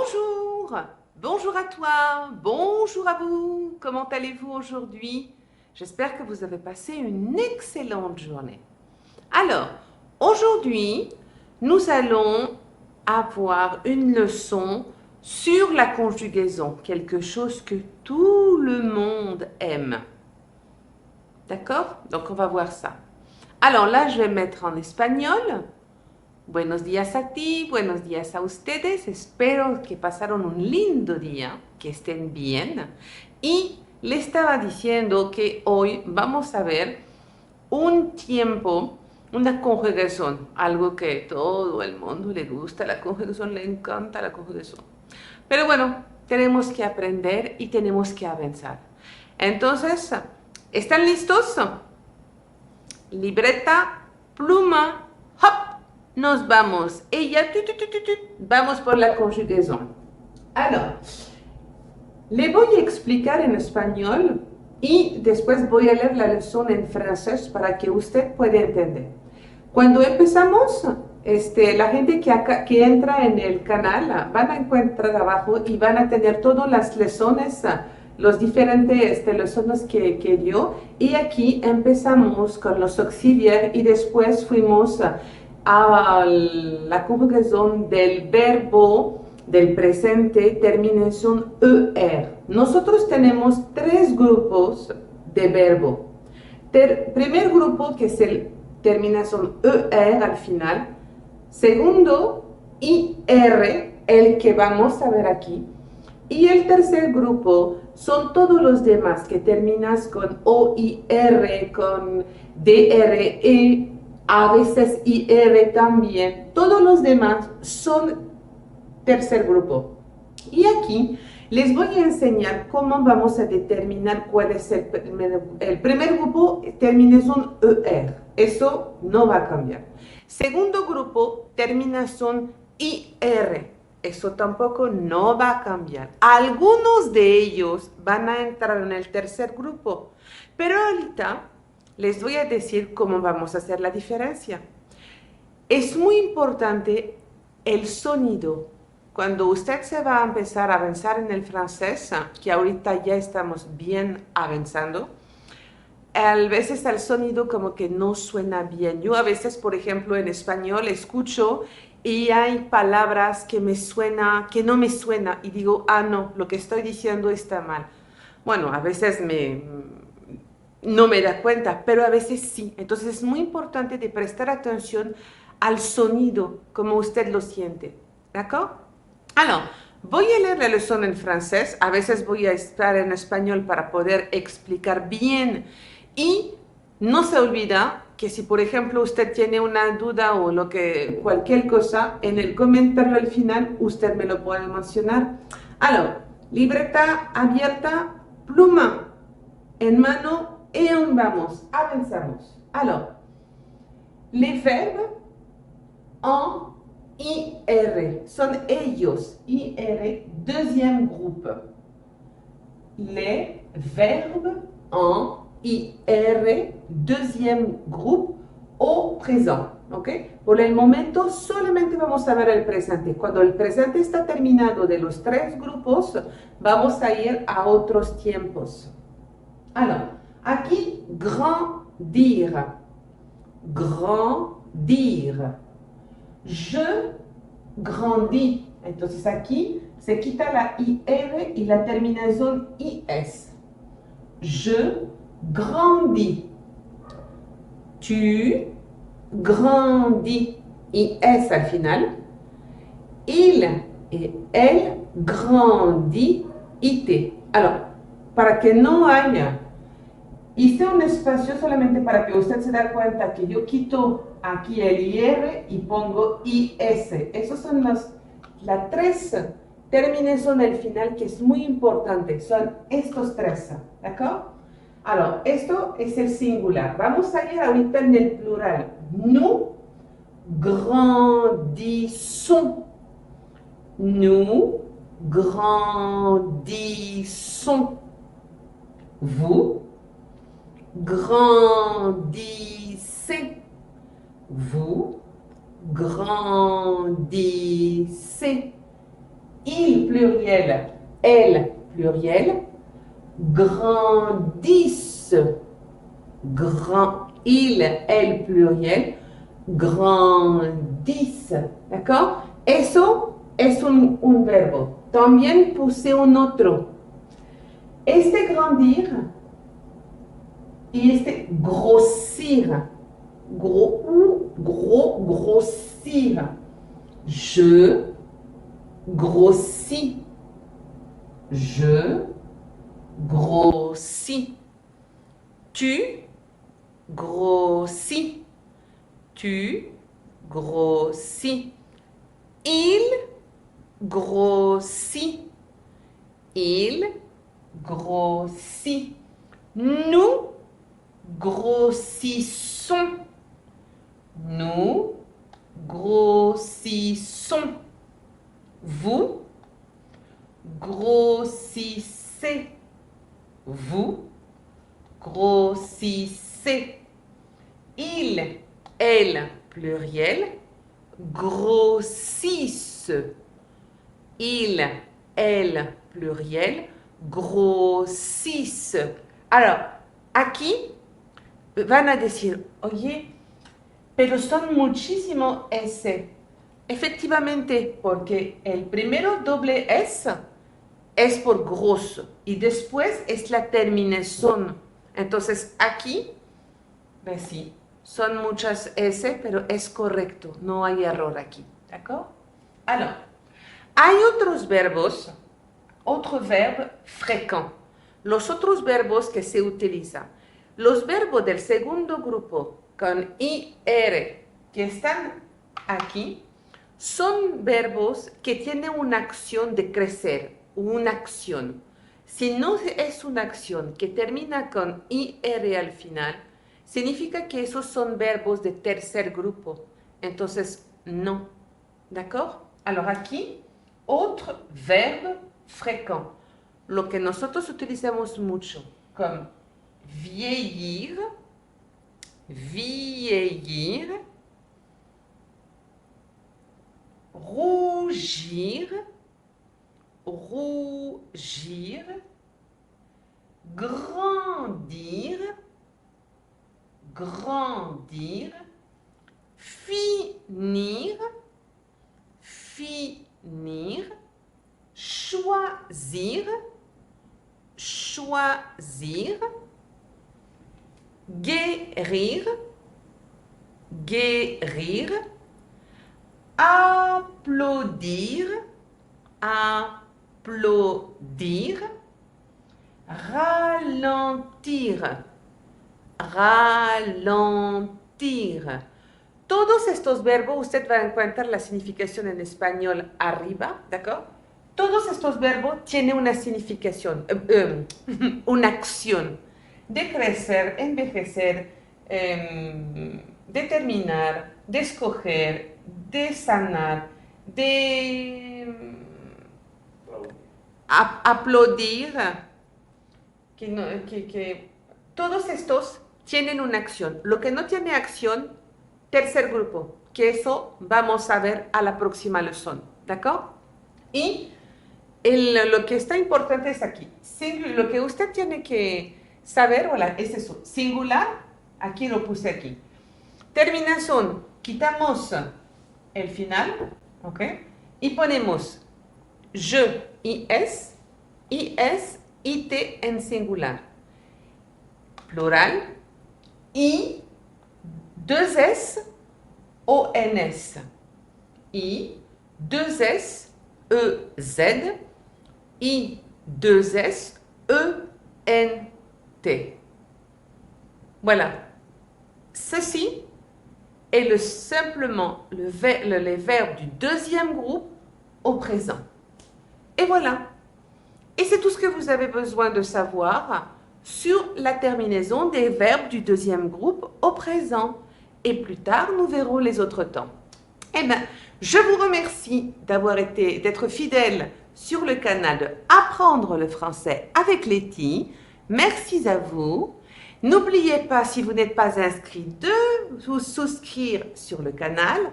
Bonjour, bonjour à toi, bonjour à vous, comment allez-vous aujourd'hui? J'espère que vous avez passé une excellente journée. Alors, aujourd'hui, nous allons avoir une leçon sur la conjugaison, quelque chose que tout le monde aime. D'accord? Donc, on va voir ça. Alors là, je vais mettre en espagnol. Buenos días a ti, buenos días a ustedes. Espero que pasaron un lindo día, que estén bien. Y le estaba diciendo que hoy vamos a ver un tiempo, una conjugación, algo que todo el mundo le gusta, la conjugación, le encanta la conjugación. Pero bueno, tenemos que aprender y tenemos que avanzar. Entonces, ¿están listos? Libreta, pluma, hop. Nos vamos. Ella, vamos por la conjugación. Alors, le voy a explicar en español y después voy a leer la lección en francés para que usted pueda entender. Cuando empezamos, la gente que entra en el canal van a encontrar abajo y van a tener todas las lecciones, los diferentes lecciones que dio. Y aquí empezamos con los auxiliares y después fuimos a la conjugación del verbo del presente terminación ER. Nosotros tenemos tres grupos de verbo. Primer grupo que es el terminación ER al final. Segundo, IR, el que vamos a ver aquí. Y el tercer grupo son todos los demás que terminas con OIR, con DRE, a veces IR también. Todos los demás son tercer grupo. Y aquí les voy a enseñar cómo vamos a determinar cuál es el primer grupo, terminación ER. Eso no va a cambiar. Segundo grupo, terminación IR. Eso tampoco no va a cambiar. Algunos de ellos van a entrar en el tercer grupo. Pero ahorita les voy a decir cómo vamos a hacer la diferencia. Es muy importante el sonido. Cuando usted se va a empezar a avanzar en el francés, que ahorita ya estamos bien avanzando, a veces el sonido como que no suena bien. Yo a veces, por ejemplo, en español escucho y hay palabras que no me suena y digo, ah, no, lo que estoy diciendo está mal. Bueno, a veces no me da cuenta, pero a veces sí. Entonces es muy importante de prestar atención al sonido, como usted lo siente. ¿D'accord? Alors, voy a leer la lección en francés. A veces voy a estar en español para poder explicar bien. Y no se olvida que si, por ejemplo, usted tiene una duda o cualquier cosa, en el comentario al final usted me lo puede mencionar. Alors, libreta abierta, pluma en mano. Et on vamos, avanzamos. Alors, les verbes en IR son ellos, IR, deuxième groupe. Les verbes en IR, deuxième groupe au présent. ¿Ok? Por el momento solamente vamos a ver el presente. Cuando el presente está terminado de los tres grupos, vamos a ir a otros tiempos. Alors, aquí, grandir, grandir. Je grandis. Entonces aquí se quita la IR y la terminación IS. Je grandis. Tu grandis. IS al final. Il et elle grandit. IT. Alors, para que no haya, hice un espacio solamente para que usted se dé cuenta que yo quito aquí el IR y pongo IS. Esos son las tres terminaciones del final que es muy importante. Son estos tres. ¿D'accord? Alors, esto es el singular. Vamos a ir ahorita en el plural. Nous grandissons. Nous grandissons. Vous grandissez. Vous grandissez. il pluriel, elle pluriel, grandissent, il, elle pluriel, grandissent, ¿d'accord? Eso es un verbo. También puse un otro. Este grandir y este grossir. Grossir. Je grossis. Je grossis. Tu grossis. Tu grossis. Il grossit. Il grossit. Nous grossissons. Nous grossissons. Vous grossissez. Vous grossissez. Il, elle, pluriel, grossissent. Il, elle, pluriel, grossissent. Alors, aquí van a decir, oye, pero son muchísimo S. Efectivamente, porque el primero doble S es por grosso y después es la terminación. Entonces, aquí, pues sí, son muchas S, pero es correcto, no hay error aquí. ¿D'accord? Alors, hay otros verbos, otro verbo fréquent. Los otros verbos que se utilizan. Los verbos del segundo grupo con IR que están aquí son verbos que tienen una acción de crecer, una acción. Si no es una acción que termina con IR al final, significa que esos son verbos de tercer grupo. Entonces, no. ¿D'accord? Alors aquí, otro verbo fréquent. Lo que nosotros utilizamos mucho, como vieillir, vieillir, rougir, rougir, grandir, grandir, finir, finir, choisir, choisir, guérir, guérir, applaudir, applaudir, ralentir, ralentir. Todos estos verbos, usted va a encontrar la significación en español arriba, ¿d'accord? Todos estos verbos tienen una significación, una acción de crecer, envejecer, de terminar, de escoger, de sanar, de aplaudir, todos estos tienen una acción. Lo que no tiene acción, tercer grupo, que eso vamos a ver a la próxima lección, ¿d'accord? Y lo que está importante es aquí. Lo que usted tiene que saber, voilà, es eso. Singular, aquí lo puse aquí. Terminación, quitamos el final, ¿ok? Y ponemos je, is, it en singular. Plural, i, deux s, ons. I, deux s, ez, I, deux s, t. Voilà. Ceci est simplement les verbes du deuxième groupe au présent. Et voilà. Et c'est tout ce que vous avez besoin de savoir sur la terminaison des verbes du deuxième groupe au présent. Et plus tard, nous verrons les autres temps. Eh bien, je vous remercie d'être fidèle sur le canal de Apprendre le français avec Letty. Merci à vous. N'oubliez pas, si vous n'êtes pas inscrit, de vous souscrire sur le canal.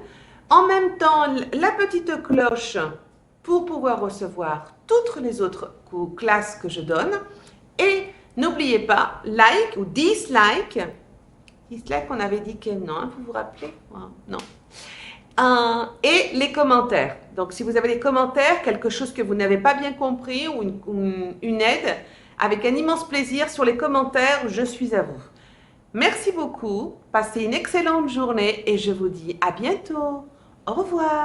En même temps, la petite cloche pour pouvoir recevoir toutes les autres classes que je donne. Et n'oubliez pas, like ou dislike. Dislike, on avait dit que non, vous vous rappelez? Non. Et les commentaires. Donc, si vous avez des commentaires, quelque chose que vous n'avez pas bien compris ou une aide, avec un immense plaisir sur les commentaires, je suis à vous. Merci beaucoup, passez une excellente journée et je vous dis à bientôt. Au revoir.